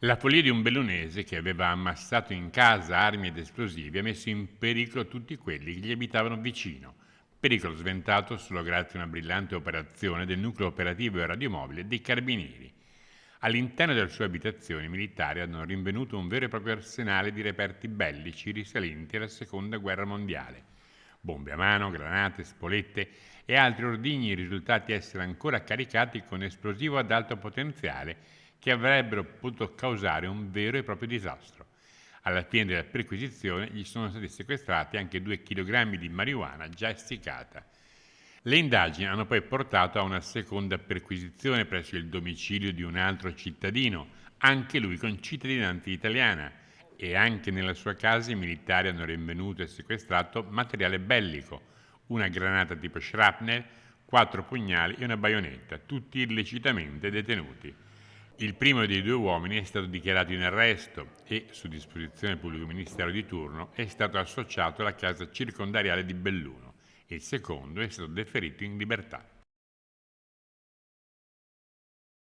La follia di un bellunese che aveva ammassato in casa armi ed esplosivi ha messo in pericolo tutti quelli che gli abitavano vicino. Pericolo sventato solo grazie a una brillante operazione del nucleo operativo e radiomobile dei carabinieri. All'interno delle sue abitazioni i militari hanno rinvenuto un vero e proprio arsenale di reperti bellici risalenti alla seconda guerra mondiale. Bombe a mano, granate, spolette e altri ordigni risultati essere ancora caricati con esplosivo ad alto potenziale che avrebbero potuto causare un vero e proprio disastro. Alla fine della perquisizione gli sono stati sequestrati anche 2 kg di marijuana già essiccata. Le indagini hanno poi portato a una seconda perquisizione presso il domicilio di un altro cittadino, anche lui con cittadinanza italiana, e anche nella sua casa i militari hanno rinvenuto e sequestrato materiale bellico, una granata tipo shrapnel, 4 pugnali e una baionetta, tutti illecitamente detenuti. Il primo dei 2 uomini è stato dichiarato in arresto e, su disposizione del pubblico ministero di turno, è stato associato alla casa circondariale di Belluno. Il secondo è stato deferito in libertà.